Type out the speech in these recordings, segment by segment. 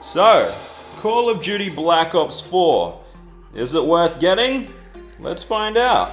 So, Call of Duty Black Ops 4. Is it worth getting? Let's find out.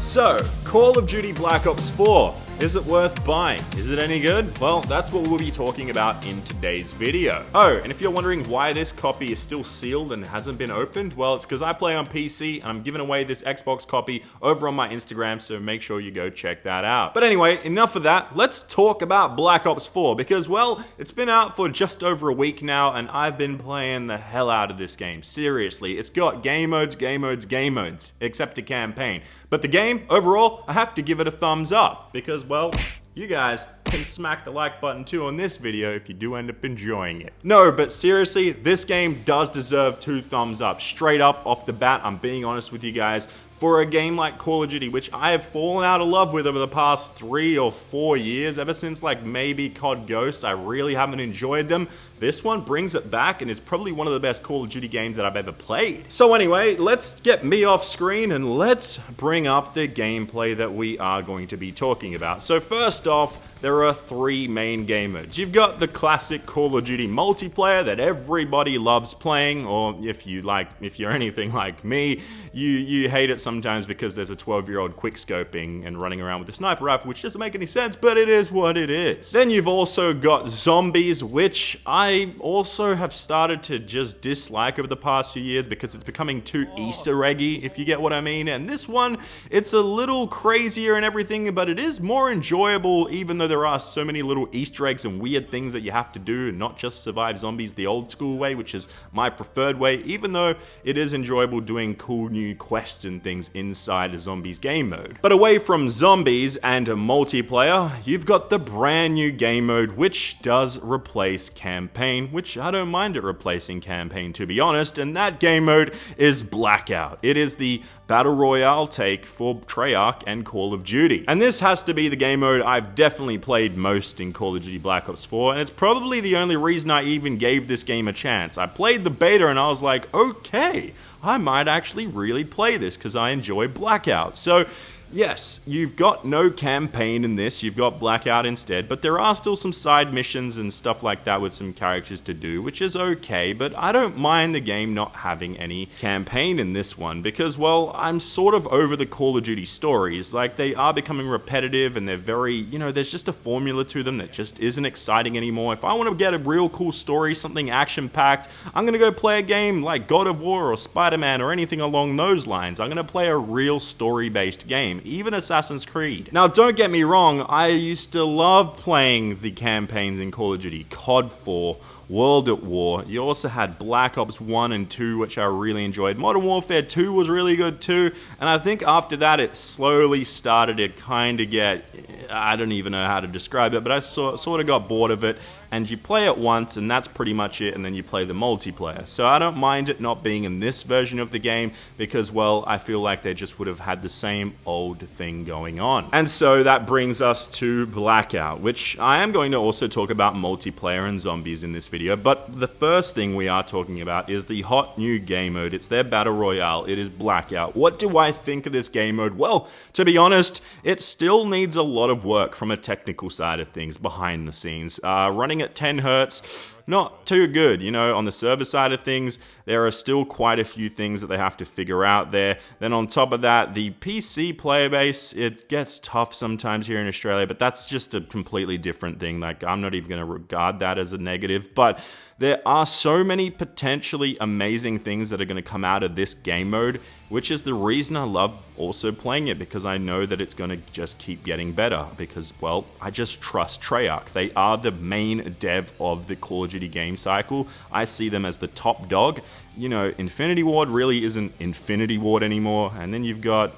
So, Call of Duty Black Ops 4. Is it worth buying? Is it any good? Well, that's what we'll be talking about in today's video. Oh, and if you're wondering why this copy is still sealed and hasn't been opened, well, it's because I play on PC and I'm giving away this Xbox copy over on my Instagram, so make sure you go check that out. But anyway, enough of that. Let's talk about Black Ops 4 because, well, it's been out for just over a week now and I've been playing the hell out of this game. Seriously, it's got game modes, except a campaign. But the game, overall, I have to give it a thumbs up because, well, you guys can smack the like button too on this video if you do end up enjoying it. No, but seriously, this game does deserve 2 thumbs up. Straight up off the bat, I'm being honest with you guys. For a game like Call of Duty, which I have fallen out of love with over the past 3 or 4 years, ever since like maybe COD Ghosts, I really haven't enjoyed them. This one brings it back and is probably one of the best Call of Duty games that I've ever played. So anyway, let's get me off screen and let's bring up the gameplay that we are going to be talking about. So first off, there are 3 main game modes. You've got the classic Call of Duty multiplayer that everybody loves playing, or if you're anything like me, you hate it sometimes because there's a 12-year-old quickscoping and running around with a sniper rifle, which doesn't make any sense, but it is what it is. Then you've also got zombies, which I also have started to just dislike over the past few years because it's becoming too Easter eggy, if you get what I mean. And this one, it's a little crazier and everything, but it is more enjoyable, even though there are so many little Easter eggs and weird things that you have to do, and not just survive zombies the old school way, which is my preferred way, even though it is enjoyable doing cool new quests and things inside a zombies game mode. But away from zombies and a multiplayer, you've got the brand new game mode, which does replace campaign, which I don't mind it replacing campaign, to be honest, and that game mode is Blackout. It is the Battle Royale take for Treyarch and Call of Duty. And this has to be the game mode I've definitely played most in Call of Duty Black Ops 4, and it's probably the only reason I even gave this game a chance. I played the beta and I was like, okay, I might actually really play this because I enjoy Blackout. So yes, you've got no campaign in this, you've got Blackout instead, but there are still some side missions and stuff like that with some characters to do, which is okay, but I don't mind the game not having any campaign in this one because, well, I'm sort of over the Call of Duty stories. Like, they are becoming repetitive and they're very, you know, there's just a formula to them that just isn't exciting anymore. If I want to get a real cool story, something action-packed, I'm gonna go play a game like God of War or Spider-Man or anything along those lines. I'm gonna play a real story-based game. Even Assassin's Creed. Now, don't get me wrong, I used to love playing the campaigns in Call of Duty. COD 4, World at War. You also had Black Ops 1 and 2, which I really enjoyed. Modern Warfare 2 was really good too, and I think after that it slowly started to kind of get, I don't even know how to describe it, but I sort of got bored of it, and you play it once and that's pretty much it, and then you play the multiplayer. So I don't mind it not being in this version of the game because, well, I feel like they just would have had the same old thing going on. And so that brings us to Blackout, which I am going to also talk about multiplayer and zombies in this video, but the first thing we are talking about is the hot new game mode. It's their Battle Royale. It is Blackout. What do I think of this game mode? Well, to be honest, it still needs a lot of work from a technical side of things behind the scenes. Running at 10 hertz, not too good, you know. On the server side of things, there are still quite a few things that they have to figure out there. Then on top of that, the PC player base, it gets tough sometimes here in Australia, but that's just a completely different thing. Like, I'm not even going to regard that as a negative, but there are so many potentially amazing things that are going to come out of this game mode, which is the reason I love also playing it, because I know that it's going to just keep getting better because, well, I just trust Treyarch. They are the main dev of the Call of Duty game cycle. I see them as the top dog. You know, Infinity Ward really isn't Infinity Ward anymore. And then you've got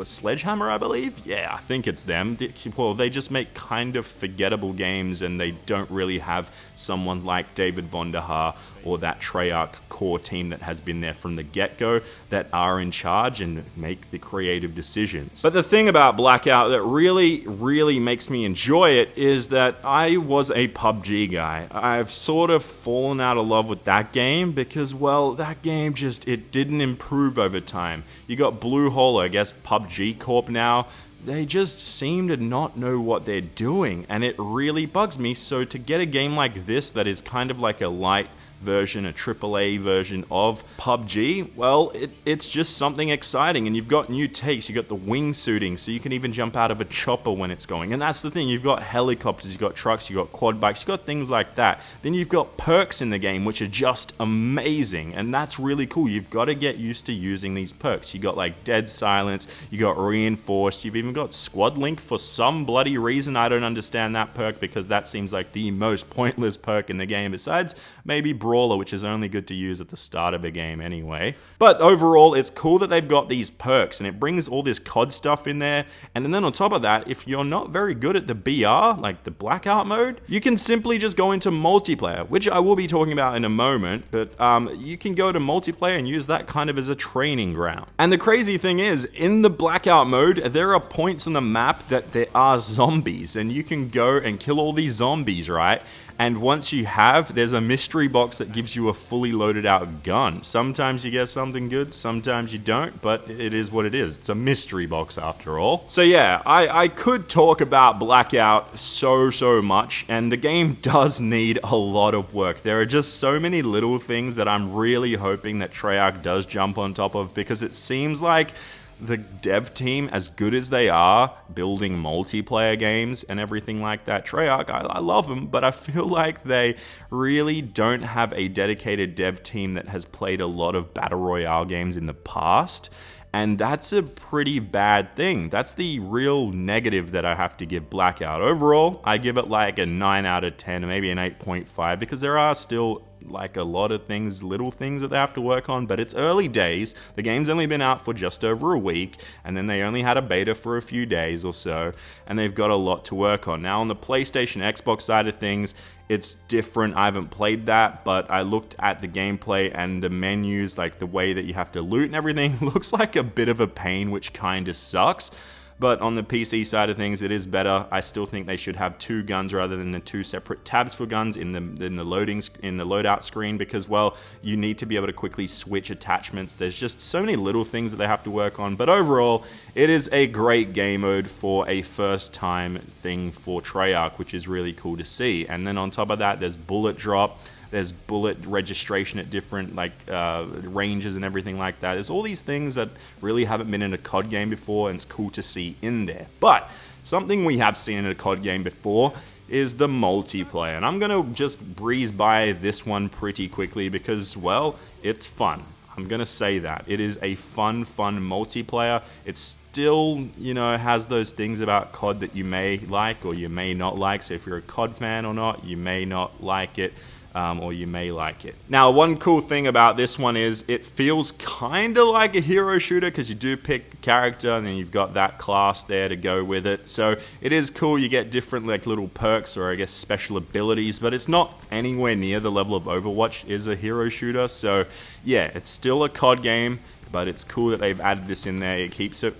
Sledgehammer, I believe? Yeah, I think it's them. Well, they just make kind of forgettable games and they don't really have someone like David Vonderhaar or that Treyarch core team that has been there from the get-go that are in charge and make the creative decisions. But the thing about Blackout that really makes me enjoy it is that I was a PUBG guy. I've sort of fallen out of love with that game because, well, that game just, it didn't improve over time. You got Blue Hole, I guess PUBG Corp now. they just seem to not know what they're doing, and it really bugs me. So to get a game like this that is kind of like a light version, a AAA version of PUBG, well, it's just something exciting. And you've got new takes, you've got the wingsuiting, so you can even jump out of a chopper when it's going. And that's the thing, you've got helicopters, you've got trucks, you've got quad bikes, you've got things like that. Then you've got perks in the game, which are just amazing, and that's really cool. You've got to get used to using these perks. You got like Dead Silence, you got Reinforced, you've even got Squad Link for some bloody reason. I don't understand that perk, because that seems like the most pointless perk in the game, besides maybe Brawler, which is only good to use at the start of a game anyway. But overall, it's cool that they've got these perks, and it brings all this COD stuff in there. And then on top of that, if you're not very good at the BR, like the Blackout mode, you can simply just go into multiplayer, which I will be talking about in a moment. But you can go to multiplayer and use that kind of as a training ground. And the crazy thing is, in the Blackout mode, there are points on the map that there are zombies, and you can go and kill all these zombies, right? And once you have, there's a mystery box that gives you a fully loaded out gun. Sometimes you get something good, sometimes you don't, but it is what it is. It's a mystery box after all. So yeah, I could talk about Blackout so much, and the game does need a lot of work. There are just so many little things that I'm really hoping that Treyarch does jump on top of, because it seems like the dev team, as good as they are building multiplayer games and everything like that, Treyarch, I love them, but I feel like they really don't have a dedicated dev team that has played a lot of Battle Royale games in the past. And that's a pretty bad thing. That's the real negative that I have to give Blackout. Overall, I give it like a 9 out of 10, or maybe an 8.5, because there are still like a lot of things, little things that they have to work on, but it's early days. The game's only been out for just over a week, and then they only had a beta for a few days or so, and they've got a lot to work on. Now on the PlayStation, Xbox side of things, it's different. I haven't played that, but I looked at the gameplay and the menus, like the way that you have to loot and everything, looks like a bit of a pain, which kind of sucks. But on the PC side of things, it is better. I still think they should have 2 guns rather than the 2 separate tabs for guns in the loadout screen, because, well, you need to be able to quickly switch attachments. There's just so many little things that they have to work on. But overall, it is a great game mode for a first time thing for Treyarch, which is really cool to see. And then on top of that, there's bullet drop. There's bullet registration at different ranges and everything like that. There's all these things that really haven't been in a COD game before, and it's cool to see in there. But something we have seen in a COD game before is the multiplayer. And I'm going to just breeze by this one pretty quickly because, well, it's fun. I'm going to say that. It is a fun multiplayer. It's still, has those things about COD that you may like or you may not like. So if you're a COD fan or not, you may not like it. Or you may like it. Now, one cool thing about this one is it feels kind of like a hero shooter, because you do pick a character and then you've got that class there to go with it. So it is cool. You get different little perks, or I guess special abilities, but it's not anywhere near the level of Overwatch is a hero shooter. So yeah, it's still a COD game, but it's cool that they've added this in there. It keeps it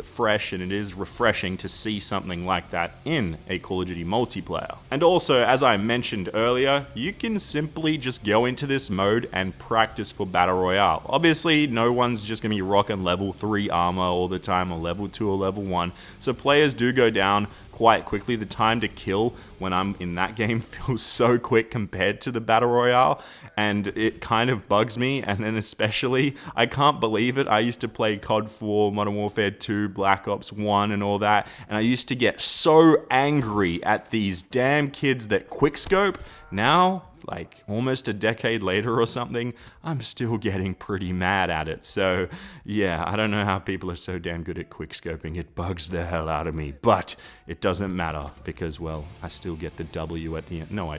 fresh, and it is refreshing to see something like that in a Call of Duty multiplayer. And also, as I mentioned earlier, you can simply just go into this mode and practice for Battle Royale. Obviously, no one's just gonna be rocking level 3 armor all the time, or level 2 or level 1, so players do go down quite quickly. The time to kill when I'm in that game feels so quick compared to the Battle Royale, and it kind of bugs me. And then especially, I can't believe it, I used to play COD 4, Modern Warfare 2, Black Ops 1 and all that, and I used to get so angry at these damn kids that quickscope. Now, like almost a decade later or something, I'm still getting pretty mad at it. So yeah, I don't know how people are so damn good at quickscoping. It bugs the hell out of me, but it doesn't matter because, well, I still get the W at the end. No,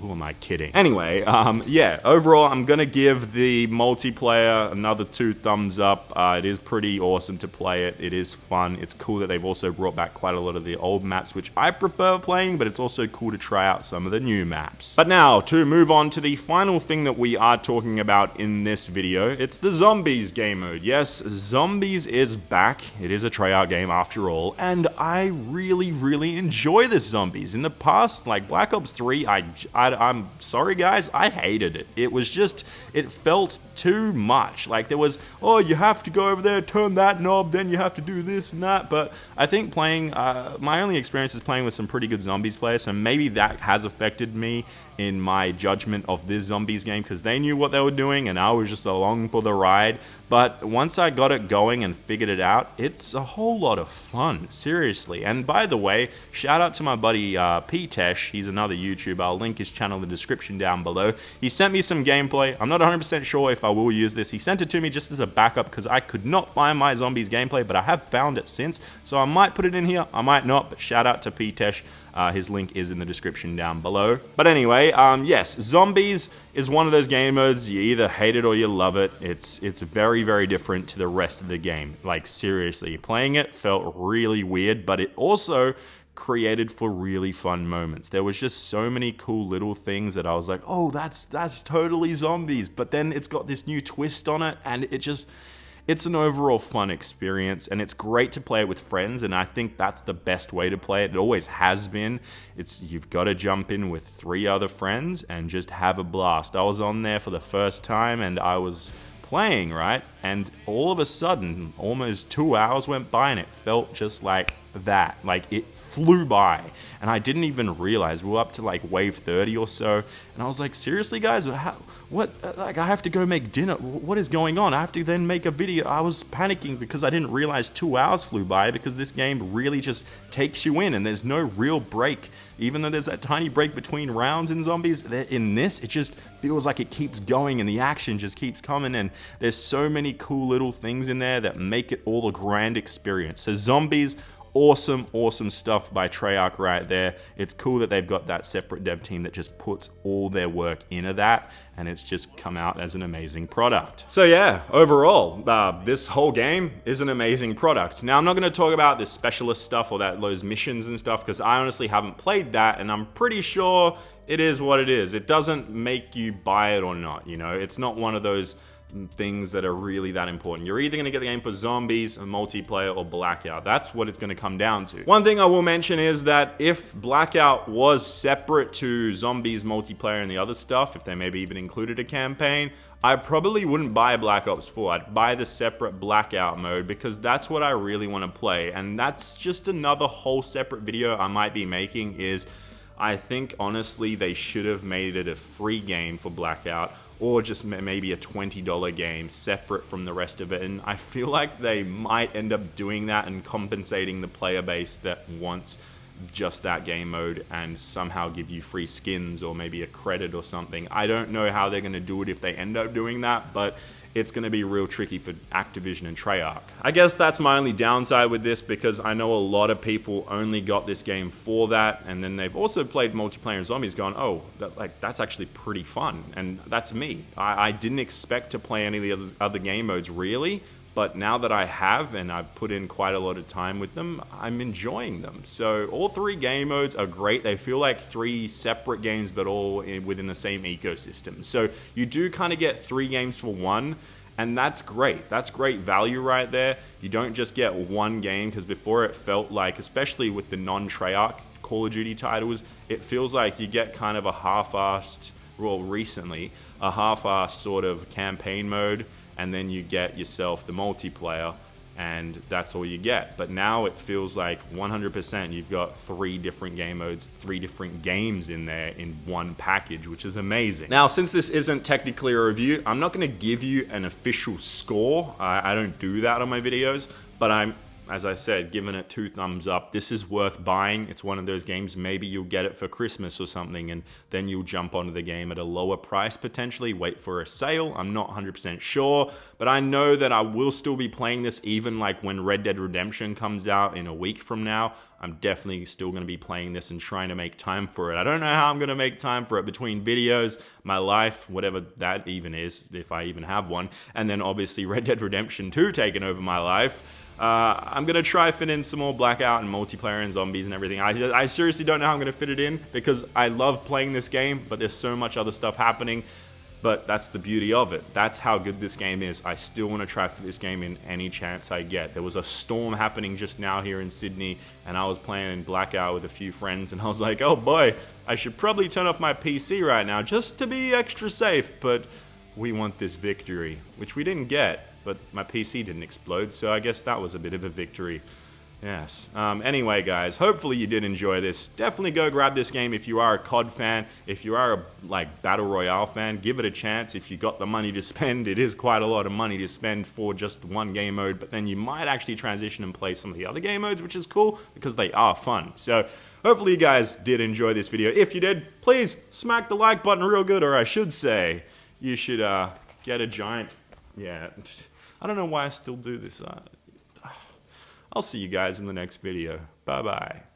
who am I kidding? Anyway, yeah, overall, I'm gonna give the multiplayer another 2 thumbs up. It is pretty awesome to play it. It is fun. It's cool that they've also brought back quite a lot of the old maps, which I prefer playing, but it's also cool to try out some of the new maps. But now, to to move on to the final thing that we are talking about in this video. It's the Zombies game mode. Yes, Zombies is back. It is a Treyarch game after all, and I really enjoy this Zombies. In the past, like Black Ops 3, I'm sorry guys, I hated it. It was just, it felt too much. Like there was, oh, you have to go over there, turn that knob, then you have to do this and that. But I think playing, my only experience is playing with some pretty good Zombies players, so maybe that has affected me in my judgment of this Zombies game, because they knew what they were doing and I was just along for the ride. But once I got it going and figured it out, it's a whole lot of fun, seriously. And by the way, shout out to my buddy P-Tesh, he's another YouTuber. I'll link his channel in the description down below. He sent me some gameplay. I'm not 100% sure if I will use this. He sent it to me just as a backup because I could not find my Zombies gameplay, but I have found it since, so I might put it in here, I might not, but shout out to P-Tesh. His link is in the description down below. But anyway, yes, Zombies is one of those game modes, you either hate it or you love it. It's very different to the rest of the game. Like seriously, playing it felt really weird, but it also created for really fun moments. There was just so many cool little things that I was like, oh, that's totally Zombies. But then it's got this new twist on it, and it's an overall fun experience, and it's great to play it with friends, and I think that's the best way to play it. It always has been. You've got to jump in with 3 other friends and just have a blast. I was on there for the first time, and I was playing, right? And all of a sudden, almost 2 hours went by, and it felt just like that. Like, it flew by, and I didn't even realize. We were up to like wave 30 or so, and I was like, seriously guys, what, like I have to go make dinner, what is going on? I have to then make a video. I was panicking because I didn't realize 2 hours flew by, because this game really just takes you in and there's no real break. Even though there's that tiny break between rounds in Zombies, in this it just feels like it keeps going and the action just keeps coming, and there's so many cool little things in there that make it all a grand experience. So Zombies, awesome stuff by Treyarch right there. It's cool that they've got that separate dev team that just puts all their work into that, and it's just come out as an amazing product. So yeah, overall, this whole game is an amazing product. Now, I'm not going to talk about the specialist stuff or those missions and stuff, because I honestly haven't played that, and I'm pretty sure it is what it is. It doesn't make you buy it or not, you know? It's not one of those things that are really that important. You're either going to get the game for Zombies, multiplayer, or Blackout. That's what it's going to come down to. One thing I will mention is that if Blackout was separate to Zombies, multiplayer, and the other stuff, if they maybe even included a campaign, I probably wouldn't buy Black Ops 4. I'd buy the separate Blackout mode, because that's what I really want to play. And that's just another whole separate video I might be making. Is I think honestly they should have made it a free game for Blackout, or just maybe a $20 game separate from the rest of it. And I feel like they might end up doing that and compensating the player base that wants just that game mode, and somehow give you free skins or maybe a credit or something. I don't know how they're going to do it if they end up doing that, but it's going to be real tricky for Activision and Treyarch. I guess that's my only downside with this, because I know a lot of people only got this game for that, and then they've also played multiplayer and Zombies going, oh, that's actually pretty fun. And that's me. I didn't expect to play any of the other game modes, really, but now that I have, and I've put in quite a lot of time with them, I'm enjoying them. So all 3 game modes are great. They feel like 3 separate games, but all within the same ecosystem. So you do kind of get 3 games for 1, and that's great. That's great value right there. You don't just get 1 game, because before it felt like, especially with the non-Treyarch Call of Duty titles, it feels like you get kind of a half-assed, well, recently, a half-assed sort of campaign mode, and then you get yourself the multiplayer, and that's all you get. But now it feels like 100% you've got 3 different game modes, 3 different games in there in one package, which is amazing. Now, since this isn't technically a review, I'm not going to give you an official score. I don't do that on my videos, but I'm, as I said, giving it 2 thumbs up. This is worth buying. It's one of those games, maybe you'll get it for Christmas or something, and then you'll jump onto the game at a lower price potentially, wait for a sale. I'm not 100% sure, but I know that I will still be playing this even like when Red Dead Redemption comes out in a week from now. I'm definitely still going to be playing this and trying to make time for it. I don't know how I'm going to make time for it between videos, my life, whatever that even is, if I even have one, and then obviously Red Dead Redemption 2 taking over my life. I'm gonna try fit in some more Blackout and multiplayer and zombies and everything. I seriously don't know how I'm gonna fit it in because I love playing this game, but there's so much other stuff happening. But that's the beauty of it. That's how good this game is. I still want to try for this game in any chance I get. There was a storm happening just now here in Sydney, and I was playing in Blackout with a few friends, and I was like, oh boy, I should probably turn off my PC right now just to be extra safe, but we want this victory, which we didn't get, but my PC didn't explode, so I guess that was a bit of a victory. Yes. Anyway, guys, hopefully you did enjoy this. Definitely go grab this game if you are a COD fan. If you are a Battle Royale fan, give it a chance. If you got the money to spend, it is quite a lot of money to spend for just one game mode, but then you might actually transition and play some of the other game modes, which is cool because they are fun. So hopefully you guys did enjoy this video. If you did, please smack the like button real good, or I should say, you should get a giant... Yeah, I don't know why I still do this. I'll see you guys in the next video. Bye-bye.